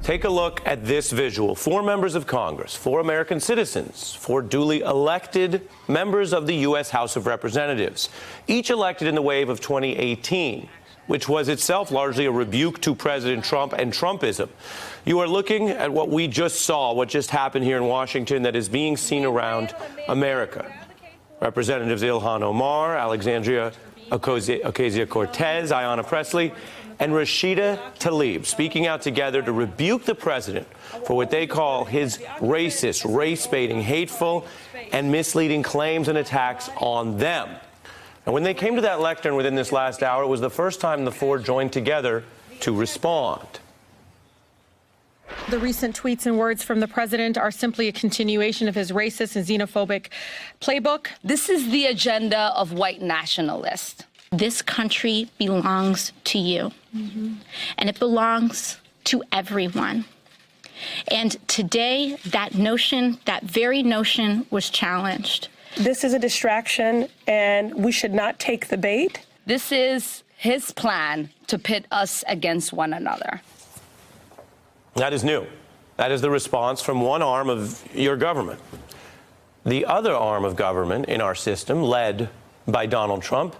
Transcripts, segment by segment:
Take a look at this visual. 4 members of Congress, 4 American citizens, 4 duly elected members of the U.S. House of Representatives, each elected in the wave of 2018, which was itself largely a rebuke to President Trump and Trumpism. You are looking at what we just saw, what just happened here in Washington, that is being seen around America. Representatives Ilhan Omar, Alexandria Ocasio-Cortez, Ayanna Pressley, and Rashida Tlaib speaking out together to rebuke the president for what they call his racist, race-baiting, hateful, and misleading claims and attacks on them. And when they came to that lectern within this last hour, it was the first time the 4 joined together to respond. The recent tweets and words from the president are simply a continuation of his racist and xenophobic playbook. This is the agenda of white nationalists. This country belongs to you, and it belongs to everyone. And today, that notion, that very notion, was challenged. This is a distraction, and we should not take the bait. This is his plan to pit us against one another. That is new. That is the response from one arm of your government. The other arm of government in our system, led by Donald Trump,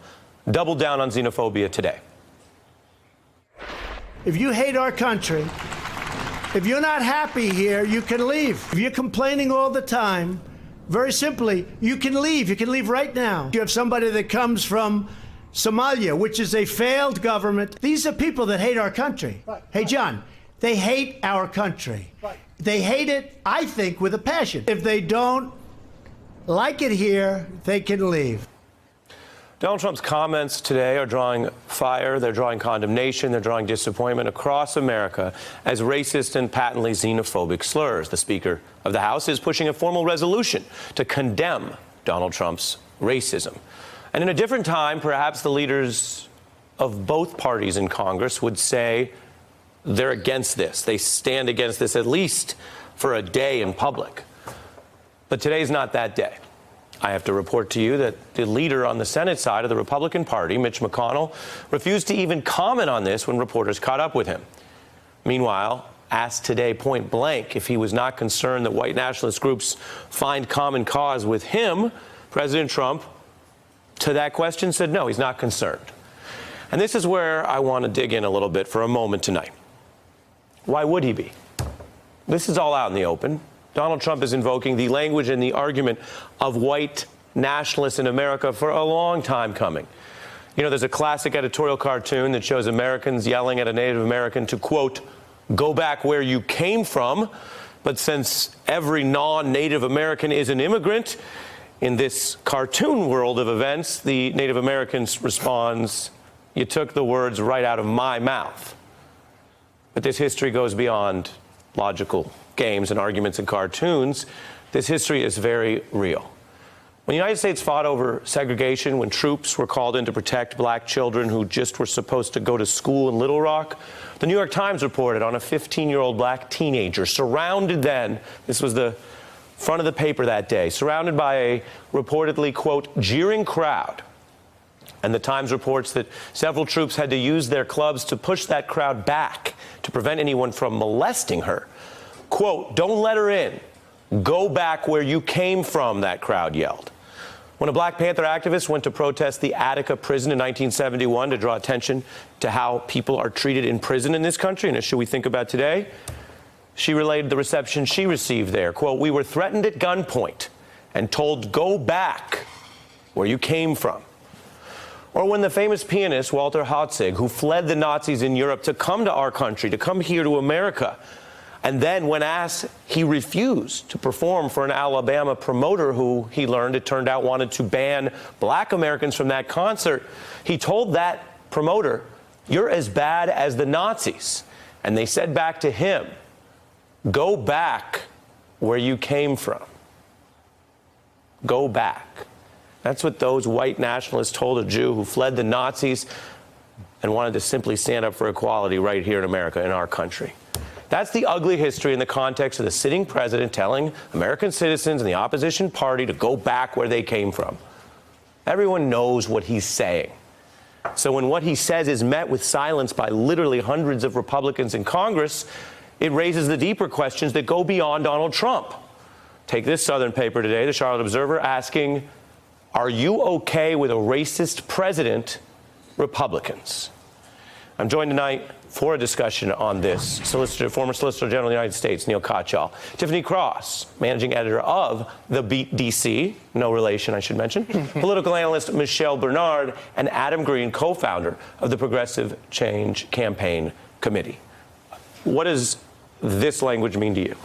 doubled down on xenophobia today. If you hate our country, if you're not happy here, you can leave. If you're complaining all the time, very simply, you can leave. You can leave right now. You have somebody that comes from Somalia, which is a failed government. These are people that hate our country. Right. Hey, John, they hate our country. Right. They hate it, I think, with a passion. If they don't like it here, they can leave. Donald Trump's comments today are drawing fire, they're drawing condemnation, they're drawing disappointment across America as racist and patently xenophobic slurs. The Speaker of the House is pushing a formal resolution to condemn Donald Trump's racism. And in a different time, perhaps the leaders of both parties in Congress would say they're against this. They stand against this at least for a day in public. But today's not that day. I have to report to you that the leader on the Senate side of the Republican Party, Mitch McConnell, refused to even comment on this when reporters caught up with him. Meanwhile, asked today point blank if he was not concerned that white nationalist groups find common cause with him, President Trump, to that question said no, he's not concerned. And this is where I want to dig in a little bit for a moment tonight. Why would he be? This is all out in the open. Donald Trump is invoking the language and the argument of white nationalists in America for a long time coming. You know, there's a classic editorial cartoon that shows Americans yelling at a Native American to, quote, go back where you came from. But since every non-Native American is an immigrant, in this cartoon world of events, the Native Americans responds, you took the words right out of my mouth. But this history goes beyond logical games and arguments and cartoons. This history is very real. When the United States fought over segregation, when troops were called in to protect black children who just were supposed to go to school in Little Rock, the New York Times reported on a 15-year-old black teenager surrounded then, this was the front of the paper that day, surrounded by a reportedly, quote, jeering crowd. And the Times reports that several troops had to use their clubs to push that crowd back to prevent anyone from molesting her. Quote, don't let her in. Go back where you came from, that crowd yelled. When a Black Panther activist went to protest the Attica prison in 1971 to draw attention to how people are treated in prison in this country, and issue we think about today, she relayed the reception she received there. Quote, we were threatened at gunpoint and told go back where you came from. Or when the famous pianist Walter Herzog, who fled the Nazis in Europe to come to our country, to come here to America, and then when asked, he refused to perform for an Alabama promoter who, he learned, it turned out, wanted to ban black Americans from that concert. He told that promoter, you're as bad as the Nazis. And they said back to him, go back where you came from. Go back. That's what those white nationalists told a Jew who fled the Nazis and wanted to simply stand up for equality right here in America, in our country. That's the ugly history in the context of the sitting president telling American citizens and the opposition party to go back where they came from. Everyone knows what he's saying. So when what he says is met with silence by literally hundreds of Republicans in Congress, it raises the deeper questions that go beyond Donald Trump. Take this Southern paper today, the Charlotte Observer, asking, are you okay with a racist president, Republicans? I'm joined tonight for a discussion on this, former Solicitor General of the United States, Neil Katyal, Tiffany Cross, managing editor of The Beat DC, no relation, I should mention, political analyst Michelle Bernard, and Adam Green, co-founder of the Progressive Change Campaign Committee. What does this language mean to you?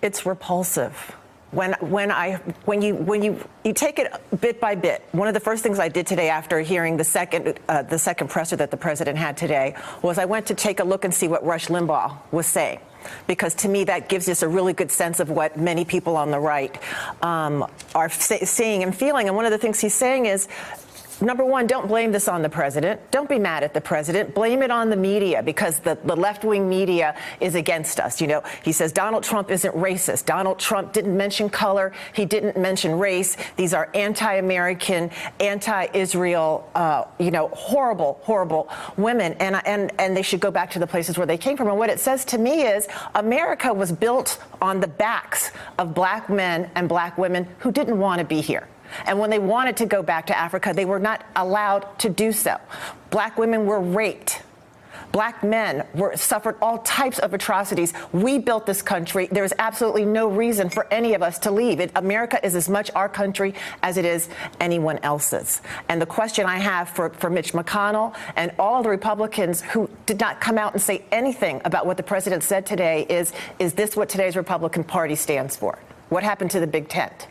It's repulsive. When you take it bit by bit, one of the first things I did today after hearing the second presser that the president had today was I went to take a look and see what Rush Limbaugh was saying, because to me that gives us a really good sense of what many people on the right are seeing and feeling. And one of the things he's saying is, number one, don't blame this on the president. Don't be mad at the president. Blame it on the media, because the left-wing media is against us. You know, he says Donald Trump isn't racist. Donald Trump didn't mention color. He didn't mention race. These are anti-American, anti-Israel, horrible, horrible women. And they should go back to the places where they came from. And what it says to me is America was built on the backs of black men and black women who didn't want to be here. And when they wanted to go back to Africa, they were not allowed to do so. Black women were raped. Black men suffered all types of atrocities. We built this country. There is absolutely no reason for any of us to leave. America is as much our country as it is anyone else's. And the question I have for Mitch McConnell and all the Republicans who did not come out and say anything about what the president said today is this what today's Republican Party stands for? What happened to the big tent?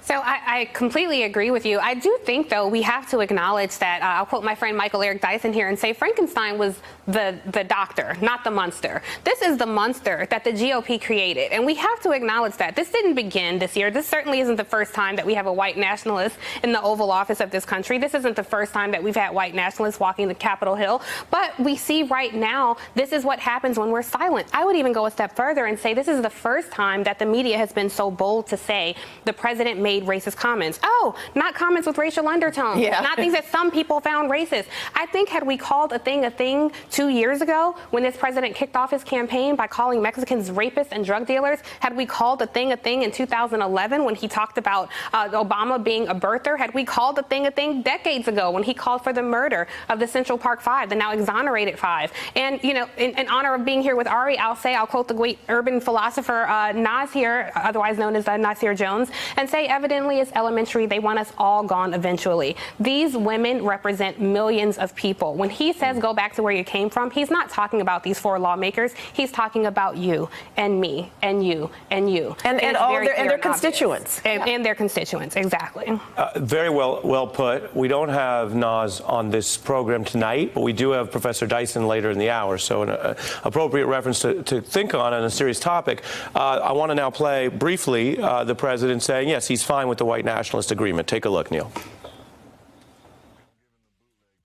So I completely agree with you. I do think, though, we have to acknowledge that, I'll quote my friend Michael Eric Dyson here and say Frankenstein was the doctor, not the monster. This is the monster that the GOP created, and we have to acknowledge that. This didn't begin this year. This certainly isn't the first time that we have a white nationalist in the Oval Office of this country. This isn't the first time that we've had white nationalists walking the Capitol Hill. But we see right now, this is what happens when we're silent. I would even go a step further and say this is the first time that the media has been so bold to say the president made racist comments. Oh, not comments with racial undertones. Yeah. Not things that some people found racist. I think had we called a thing 2 years ago when this president kicked off his campaign by calling Mexicans rapists and drug dealers, had we called a thing in 2011 when he talked about Obama being a birther, had we called a thing decades ago when he called for the murder of the Central Park Five, the now exonerated Five. And, you know, in honor of being here with Ari, I'll quote the great urban philosopher Nasir, otherwise known as Nasir Jones, and say evidently it's elementary. They want us all gone eventually. These women represent millions of people. When he says go back to where you came from, he's not talking about these four lawmakers. He's talking about you and me and you and you. And all their constituents. And their constituents, exactly. Very well put. We don't have Nas on this program tonight, but we do have Professor Dyson later in the hour, so an appropriate reference to think on a serious topic. I want to now play briefly the president saying, yes, he's fine with the white nationalist agreement. Take a look, Neil.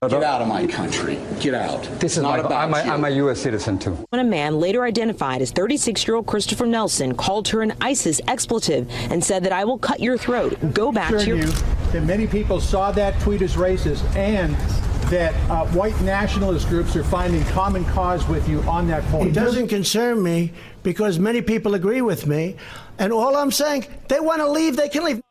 Get out of my country. Get out. This is not about you. I'm a U.S. citizen, too. When a man later identified as 36-year-old Christopher Nelson called her an ISIS expletive and said that I will cut your throat. Go back to your... That many people saw that tweet as racist and that white nationalist groups are finding common cause with you on that point. It doesn't concern me because many people agree with me. And all I'm saying, they want to leave, they can leave.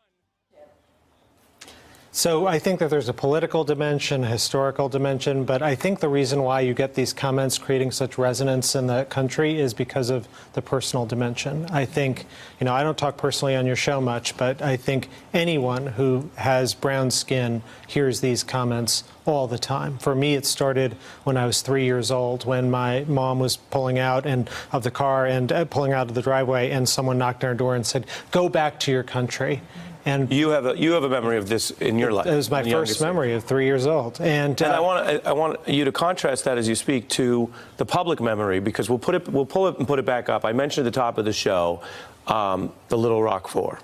So I think that there's a political dimension, a historical dimension, but I think the reason why you get these comments creating such resonance in the country is because of the personal dimension. I think, you know, I don't talk personally on your show much, but I think anyone who has brown skin hears these comments all the time. For me, it started when I was 3 years old, when my mom was pulling out of the car and pulling out of the driveway, and someone knocked on our door and said, "Go back to your country." And you have a memory of this in your life. It was my first memory of 3 years old, and I want you to contrast that as you speak to the public memory, because we'll pull it and put it back up. I mentioned at the top of the show the Little Rock Four,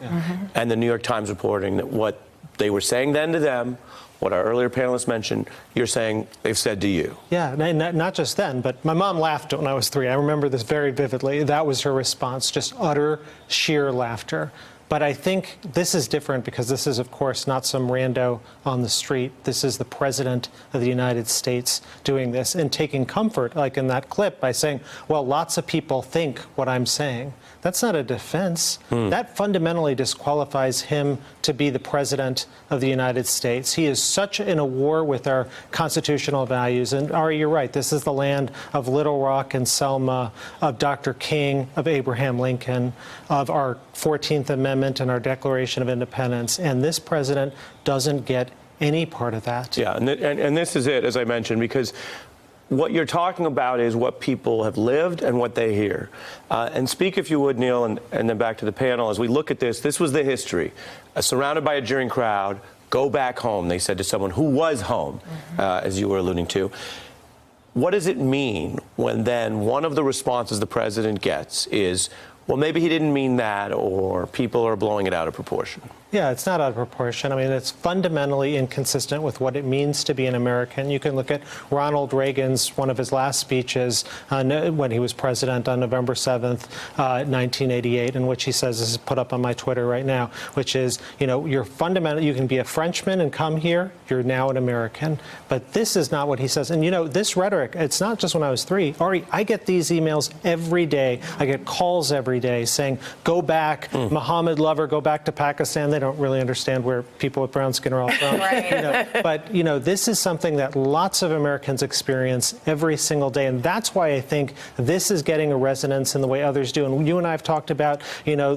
and the New York Times reporting that what they were saying then to them, what our earlier panelists mentioned, you're saying they've said to you. Yeah, not just then, but my mom laughed when I was 3. I remember this very vividly. That was her response, just utter, sheer laughter. But I think this is different because this is, of course, not some rando on the street. This is the President of the United States doing this and taking comfort, like in that clip, by saying, well, lots of people think what I'm saying. That's not a defense. That fundamentally disqualifies him to be the President of the United States. He is such in a war with our constitutional values. And Ari, you're right. This is the land of Little Rock and Selma, of Dr. King, of Abraham Lincoln, of our 14th Amendment and our Declaration of Independence. And this president doesn't get any part of that. Yeah, and this is it, as I mentioned, because what you're talking about is what people have lived and what they hear. And speak, if you would, Neil, and then back to the panel. As we look at this was the history. Surrounded by a jeering crowd, go back home, they said to someone who was home, as you were alluding to. What does it mean when then one of the responses the president gets is, well, maybe he didn't mean that, or people are blowing it out of proportion? Yeah, it's not out of proportion. I mean, it's fundamentally inconsistent with what it means to be an American. You can look at Ronald Reagan's, one of his last speeches when he was president on November 7th, 1988, in which he says, this is put up on my Twitter right now, which is, you know, you're fundamental, you can be a Frenchman and come here, you're now an American. But this is not what he says. And, you know, this rhetoric, it's not just when I was 3. Ari, I get these emails every day. I get calls every day saying, go back, Mohammed lover, go back to Pakistan. They don't really understand where people with brown skin are all from. Right. You know, but, you know, this is something that lots of Americans experience every single day. And that's why I think this is getting a resonance in the way others do. And you and I have talked about, you know,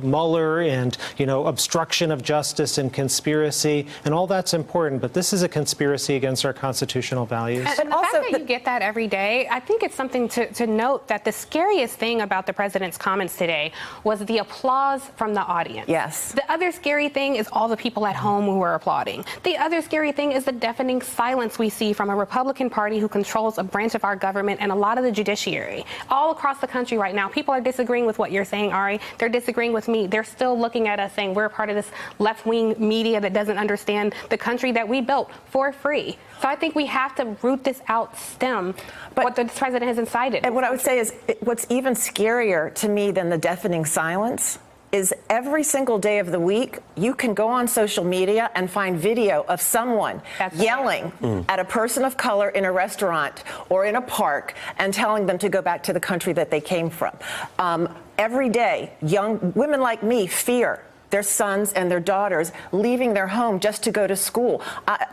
Mueller and, you know, obstruction of justice and conspiracy. And all that's important. But this is a conspiracy against our constitutional values. And the fact that you get that every day, I think it's something to note that the scariest thing about the president's comments today was the applause from the audience. Yes. The other scary thing is all the people at home who were applauding. The other scary thing is the deafening silence we see from a Republican Party who controls a branch of our government and a lot of the judiciary. All across the country right now, people are disagreeing with what you're saying, Ari. They're disagreeing with me. They're still looking at us saying we're part of this left-wing media that doesn't understand the country that we built for free. So I think we have to root this out, stem what the president has incited. And what I would say is, what's even scarier to me than the deafening silence is every single day of the week, you can go on social media and find video of someone yelling at a person of color in a restaurant or in a park and telling them to go back to the country that they came from. Every day, young women like me fear their sons and their daughters leaving their home just to go to school.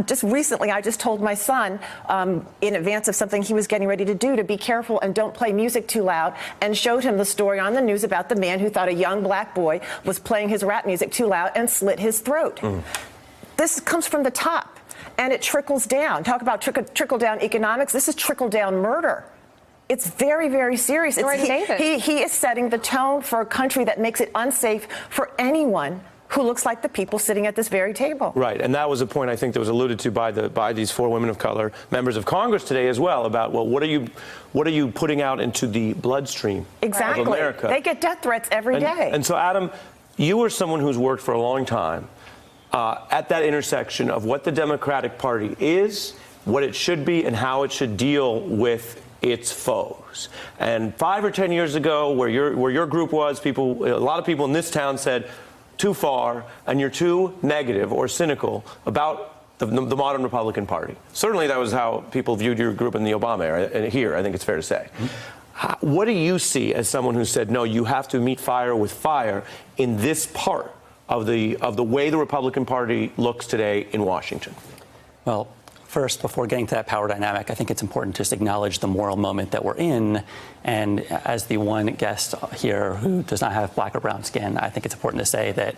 Just recently, I just told my son in advance of something he was getting ready to do to be careful and don't play music too loud, and showed him the story on the news about the man who thought a young black boy was playing his rap music too loud and slit his throat. This comes from the top, and it trickles down. Talk about trickle-down economics. This is trickle-down murder. It's very, very serious. He is setting the tone for a country that makes it unsafe for anyone who looks like the people sitting at this very table. Right, and that was a point I think that was alluded to by these 4 women of color, members of Congress today as well, about, well, what are you putting out into the bloodstream of America? They get death threats every day. And so, Adam, you are someone who's worked for a long time at that intersection of what the Democratic Party is, what it should be, and how it should deal with its foes. And 5 or 10 years ago, where your group was, a lot of people in this town said, too far, and you're too negative or cynical about the modern Republican Party. Certainly that was how people viewed your group in the Obama era, and here, I think it's fair to say. What do you see as someone who said, no, you have to meet fire with fire in this part of the way the Republican Party looks today in Washington? Well, first, before getting to that power dynamic, I think it's important to just acknowledge the moral moment that we're in. And as the one guest here who does not have black or brown skin, I think it's important to say that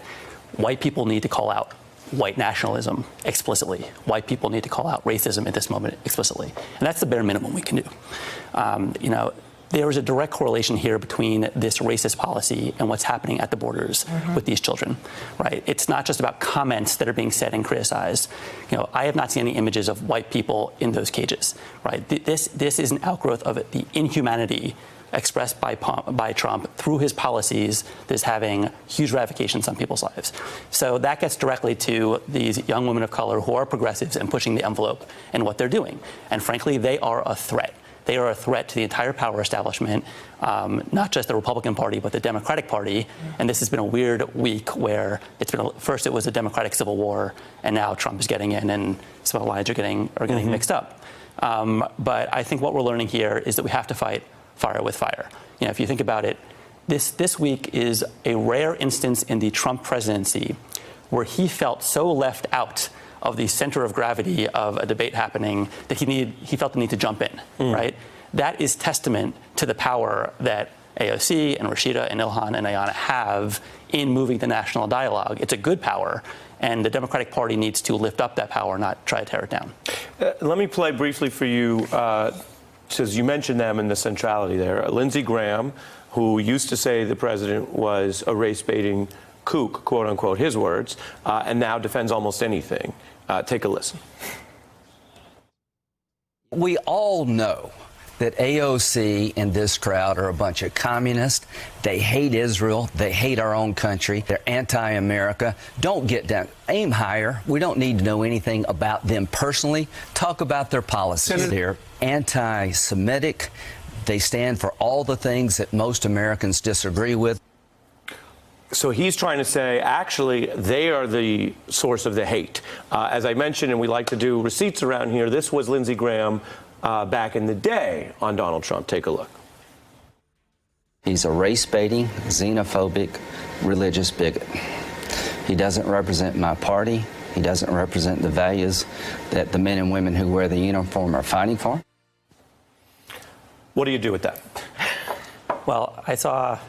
white people need to call out white nationalism explicitly. White people need to call out racism at this moment explicitly. And that's the bare minimum we can do. You know, there is a direct correlation here between this racist policy and what's happening at the borders with these children, right? It's not just about comments that are being said and criticized. You know, I have not seen any images of white people in those cages, right? This is an outgrowth of the inhumanity expressed by Trump through his policies that is having huge ramifications on people's lives. So that gets directly to these young women of color who are progressives and pushing the envelope in what they're doing. And frankly, they are a threat. They are a threat to the entire power establishment, not just the Republican Party, but the Democratic Party. And this has been a weird week where first it was a Democratic civil war, and now Trump is getting in, and some of the lines are getting mixed up. But I think what we're learning here is that we have to fight fire with fire. You know, if you think about it, this week is a rare instance in the Trump presidency where he felt so left out of the center of gravity of a debate happening that he felt the need to jump in, right? That is testament to the power that AOC and Rashida and Ilhan and Ayanna have in moving the national dialogue. It's a good power, and the Democratic Party needs to lift up that power, not try to tear it down. Let me play briefly for you, since you mentioned them in the centrality there. Lindsey Graham, who used to say the president was a race-baiting kook, quote unquote, his words, and now defends almost anything. Take a listen. We all know that AOC and this crowd are a bunch of communists. They hate Israel. They hate our own country. They're anti-America. Don't get down. Aim higher. We don't need to know anything about them personally. Talk about their policies. They're anti-Semitic. They stand for all the things that most Americans disagree with. So he's trying to say, actually, they are the source of the hate. As I mentioned, and we like to do receipts around here, this was Lindsey Graham back in the day on Donald Trump. Take a look. He's a race-baiting, xenophobic, religious bigot. He doesn't represent my party. He doesn't represent the values that the men and women who wear the uniform are fighting for. What do you do with that? Well, I saw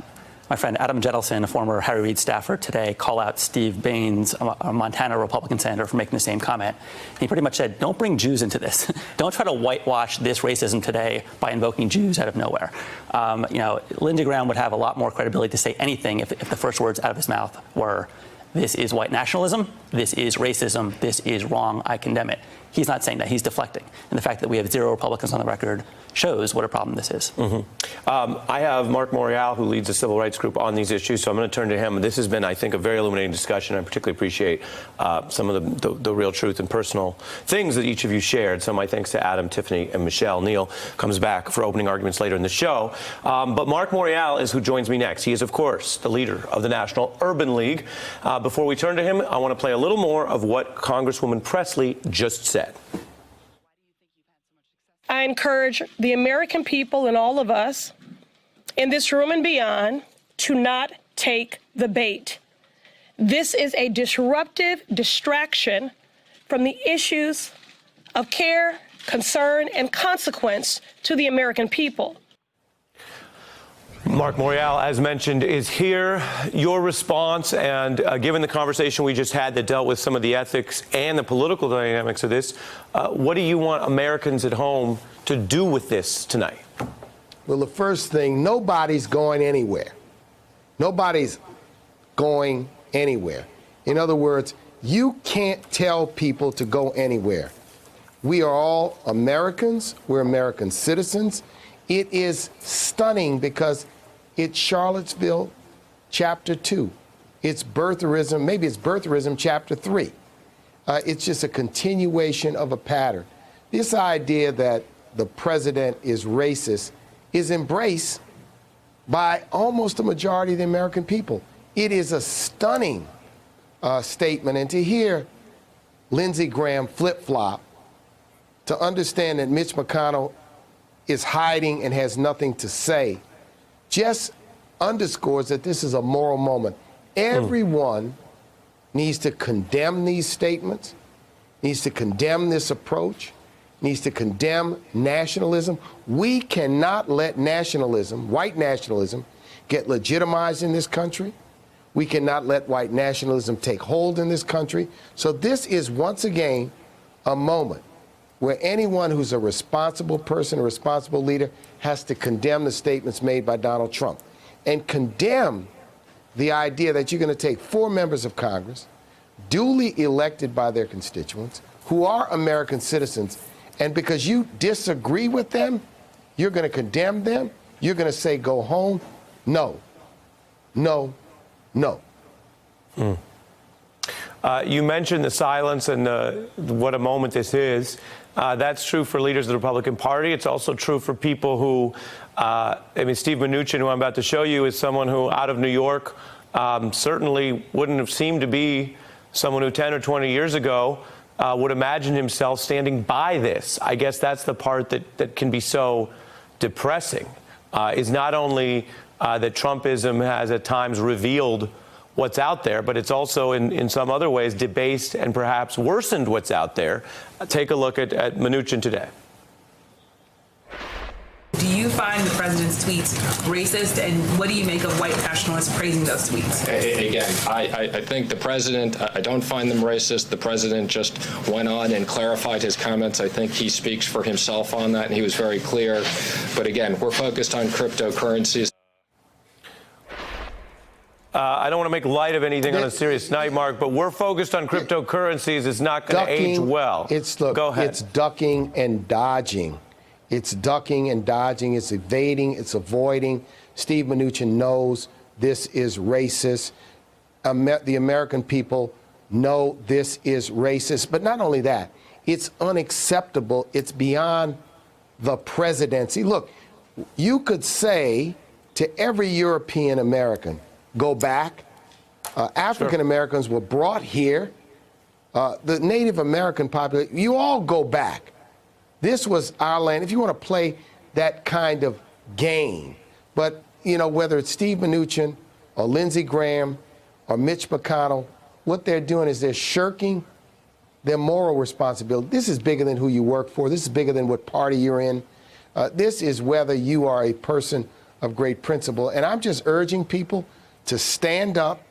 my friend Adam Jettleson, a former Harry Reid staffer, today call out Steve Baines, a Montana Republican senator, for making the same comment. He pretty much said, don't bring Jews into this. Don't try to whitewash this racism today by invoking Jews out of nowhere. You know, Lindsey Graham would have a lot more credibility to say anything if the first words out of his mouth were, this is white nationalism, this is racism, this is wrong, I condemn it. He's not saying that, he's deflecting. And the fact that we have 0 Republicans on the record shows what a problem this is. I have Mark Morial, who leads the civil rights group on these issues, so I'm going to turn to him. This has been, I think, a very illuminating discussion. I particularly appreciate some of the real truth and personal things that each of you shared. So my thanks to Adam, Tiffany, and Michelle. Neil comes back for opening arguments later in the show. But Mark Morial is who joins me next. He is, of course, the leader of the National Urban League. Before we turn to him, I want to play a little more of what Congresswoman Presley just said. I encourage the American people and all of us in this room and beyond to not take the bait. This is a disruptive distraction from the issues of care, concern, and consequence to the American people. Mark Morial, as mentioned, is here. Your response, and given the conversation we just had that dealt with some of the ethics and the political dynamics of this, what do you want Americans at home to do with this tonight? Well, the first thing, nobody's going anywhere. Nobody's going anywhere. In other words, you can't tell people to go anywhere. We are all Americans. We're American citizens. It is stunning because it's Charlottesville, Chapter 2. It's birtherism, maybe it's birtherism, Chapter 3. It's just a continuation of a pattern. This idea that the president is racist is embraced by almost a majority of the American people. It is a stunning statement. And to hear Lindsey Graham flip-flop, to understand that Mitch McConnell is hiding and has nothing to say, just underscores that this is a moral moment. Everyone needs to condemn these statements, needs to condemn this approach, needs to condemn nationalism. We cannot let nationalism, white nationalism, get legitimized in this country. We cannot let white nationalism take hold in this country. So this is, once again, a moment where anyone who's a responsible person, a responsible leader, has to condemn the statements made by Donald Trump and condemn the idea that you're going to take 4 members of Congress, duly elected by their constituents, who are American citizens, and because you disagree with them, you're going to condemn them, you're going to say go home. No, no, no. You mentioned the silence and what a moment this is. That's true for leaders of the Republican Party. It's also true for people who, Steve Mnuchin, who I'm about to show you, is someone who, out of New York, certainly wouldn't have seemed to be someone who 10 or 20 years ago would imagine himself standing by this. I guess that's the part that can be so depressing, is not only that Trumpism has at times revealed what's out there, but it's also in some other ways debased and perhaps worsened what's out there. Take a look at Mnuchin today. Do you find the president's tweets racist, and what do you make of white nationalists praising those tweets? Again, I think the president, I don't find them racist. The president just went on and clarified his comments. I think he speaks for himself on that, and he was very clear. But again, we're focused on cryptocurrencies. I don't want to make light of anything on a serious night, Mark, but we're focused on cryptocurrencies. It's not going to age well. Go ahead. It's ducking and dodging. It's ducking and dodging. It's evading. It's avoiding. Steve Mnuchin knows this is racist. The American people know this is racist. But not only that, it's unacceptable. It's beyond the presidency. Look, you could say to every European American, go back. African Americans were brought here. The Native American population, you all go back. This was our land. If you want to play that kind of game, but whether it's Steve Mnuchin or Lindsey Graham or Mitch McConnell, what they're doing is they're shirking their moral responsibility. This is bigger than who you work for. This is bigger than what party you're in. This is whether you are a person of great principle. And I'm just urging people to stand up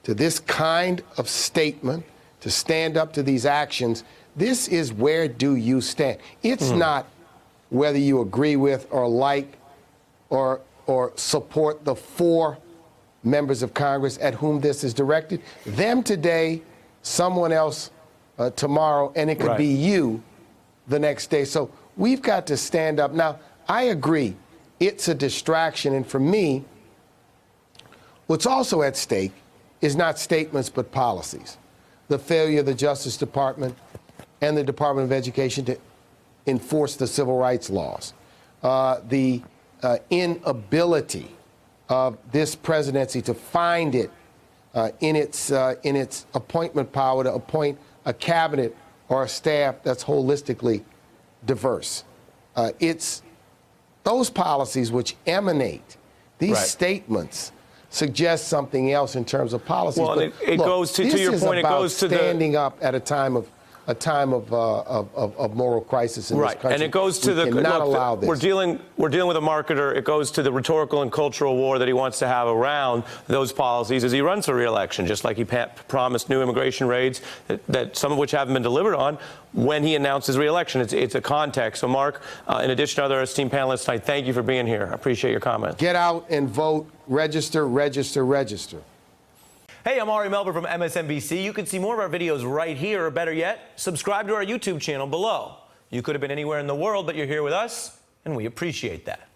to this kind of statement, to stand up to these actions. This is where do you stand. It's not whether you agree with or like or support the 4 members of Congress at whom this is directed. Them today, someone else tomorrow, and it could be you the next day. So we've got to stand up. Now, I agree, it's a distraction. And for me, what's also at stake is not statements but policies. The failure of the Justice Department and the Department of Education to enforce the civil rights laws. The inability of this presidency to find it in its appointment power to appoint a cabinet or a staff that's holistically diverse. It's those policies which emanate these statements suggest something else in terms of policies. Well, but it goes to your point. It goes to standing up at a time of moral crisis in this country. And it goes to we cannot allow this. We're dealing with a marketer. It goes to the rhetorical and cultural war that he wants to have around those policies as he runs for re-election, just like he promised new immigration raids, that some of which haven't been delivered on, when he announced his re-election. It's a context. So, Mark, in addition to other esteemed panelists tonight, thank you for being here. I appreciate your comments. Get out and vote. Register, register, register. Hey, I'm Ari Melber from MSNBC. You can see more of our videos right here, or better yet, subscribe to our YouTube channel below. You could have been anywhere in the world, but you're here with us, and we appreciate that.